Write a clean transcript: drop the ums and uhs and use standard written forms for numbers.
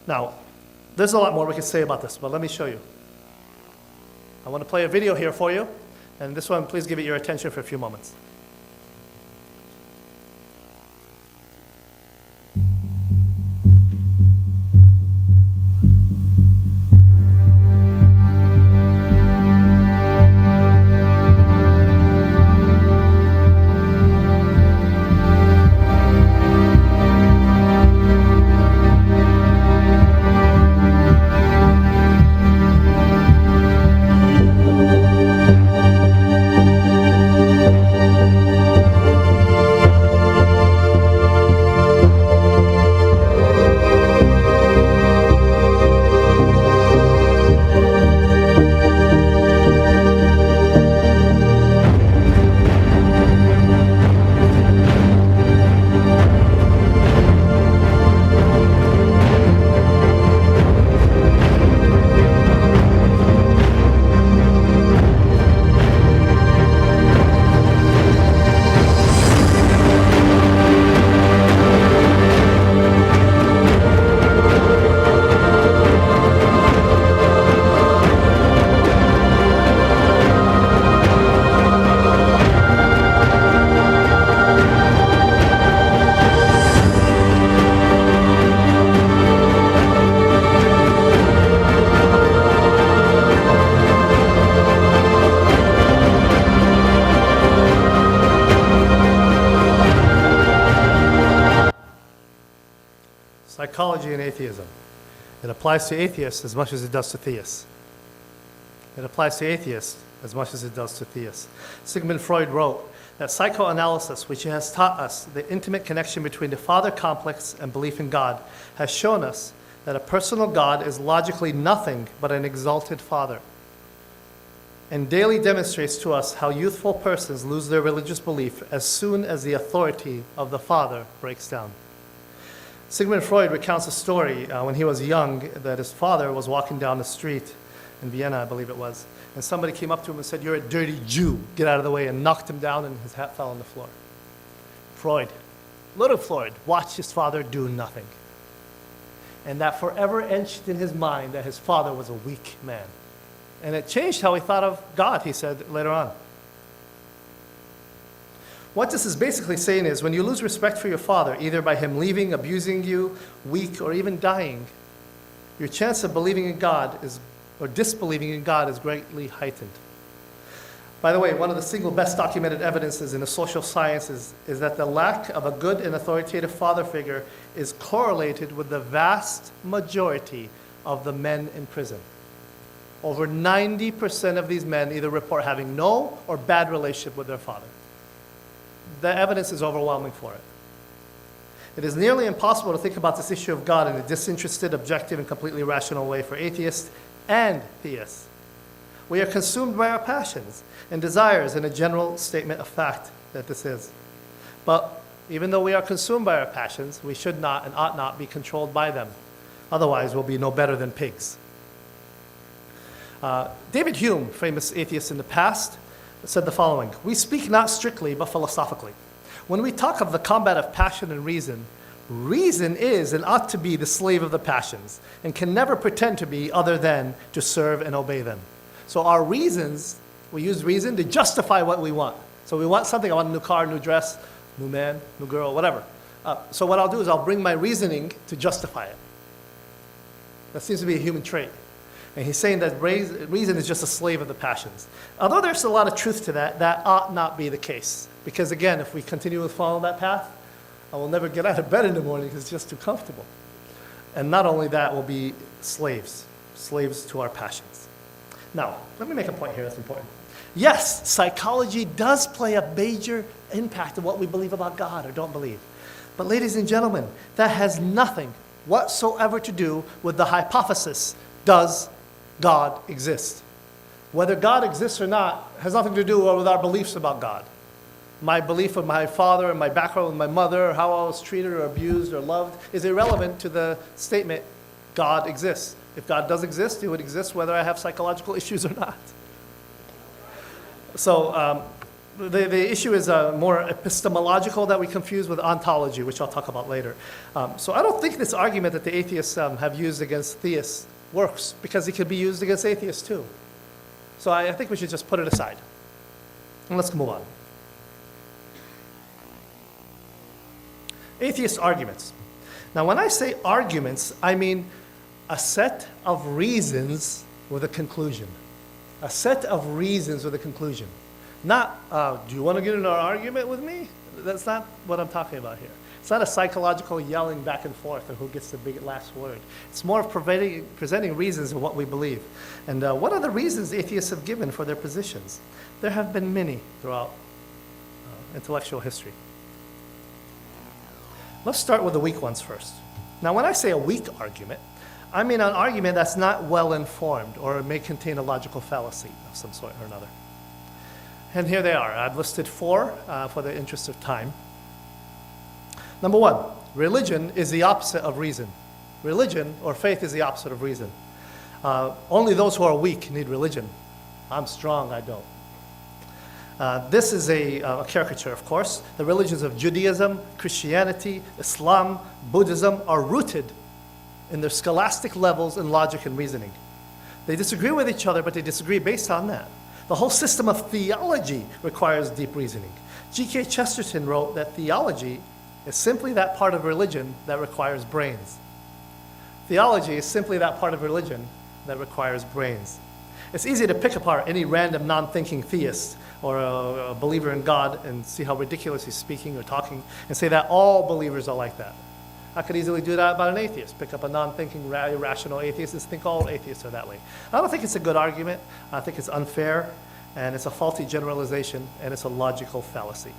Now, there's a lot more we can say about this, but let me show you. I want to play a video here for you, and this one, please give it your attention for a few moments. Psychology and atheism. It applies to atheists as much as it does to theists. It applies to atheists as much as it does to theists. Sigmund Freud wrote that psychoanalysis, which has taught us the intimate connection between the father complex and belief in God, has shown us that a personal God is logically nothing but an exalted father, and daily demonstrates to us how youthful persons lose their religious belief as soon as the authority of the father breaks down. Sigmund Freud recounts a story when he was young that his father was walking down the street in Vienna, I believe it was, and somebody came up to him and said, "You're a dirty Jew, get out of the way," and knocked him down and his hat fell on the floor. Little Freud, watched his father do nothing. And that forever etched in his mind that his father was a weak man. And it changed how he thought of God, he said later on. What this is basically saying is when you lose respect for your father, either by him leaving, abusing you, weak, or even dying, your chance of believing in God or disbelieving in God is greatly heightened. By the way, one of the single best documented evidences in the social sciences is that the lack of a good and authoritative father figure is correlated with the vast majority of the men in prison. Over 90% of these men either report having no or bad relationship with their father. The evidence is overwhelming for it. It is nearly impossible to think about this issue of God in a disinterested, objective, and completely rational way for atheists and theists. We are consumed by our passions and desires in a general statement of fact that this is. But even though we are consumed by our passions, we should not and ought not be controlled by them. Otherwise, we'll be no better than pigs. David Hume, famous atheist in the past, said the following: "We speak not strictly, but philosophically. When we talk of the combat of passion and reason, reason is and ought to be the slave of the passions, and can never pretend to be other than to serve and obey them." So our reasons, we use reason to justify what we want. So we want something, I want a new car, new dress, new man, new girl, whatever. So what I'll do is I'll bring my reasoning to justify it. That seems to be a human trait. And he's saying that reason is just a slave of the passions. Although there's a lot of truth to that, that ought not be the case. Because again, if we continue to follow that path, I will never get out of bed in the morning because it's just too comfortable. And not only that, we'll be slaves to our passions. Now, let me make a point here that's important. Yes, psychology does play a major impact on what we believe about God or don't believe. But ladies and gentlemen, that has nothing whatsoever to do with the hypothesis, does God exist? Whether God exists or not has nothing to do with our beliefs about God. My belief of my father and my background with my mother, or how I was treated or abused or loved, is irrelevant to the statement, God exists. If God does exist, it would exist whether I have psychological issues or not. So The issue is more epistemological that we confuse with ontology, which I'll talk about later. So I don't think this argument that the atheists have used against theists works, because it could be used against atheists too. So I think we should just put it aside. And let's move on. Atheist arguments. Now, when I say arguments, I mean a set of reasons with a conclusion. A set of reasons with a conclusion. Not, do you want to get in an argument with me? That's not what I'm talking about here. It's not a psychological yelling back and forth of who gets the big last word. It's more of presenting reasons of what we believe. And what are the reasons atheists have given for their positions? There have been many throughout intellectual history. Let's start with the weak ones first. Now, when I say a weak argument, I mean an argument that's not well informed or may contain a logical fallacy of some sort or another. And here they are. I've listed 4 for the interest of time. Number 1, religion is the opposite of reason. Religion or faith is the opposite of reason. Only those who are weak need religion. I'm strong, I don't. This is a caricature, of course. The religions of Judaism, Christianity, Islam, Buddhism are rooted in their scholastic levels in logic and reasoning. They disagree with each other, but they disagree based on that. The whole system of theology requires deep reasoning. G.K. Chesterton wrote that theology is simply that part of religion that requires brains. Theology is simply that part of religion that requires brains. It's easy to pick apart any random non-thinking theist or a believer in God and see how ridiculous he's speaking or talking and say that all believers are like that. I could easily do that about an atheist. Pick up a non-thinking, irrational atheist and think all atheists are that way. I don't think it's a good argument. I think it's unfair, and it's a faulty generalization, and it's a logical fallacy.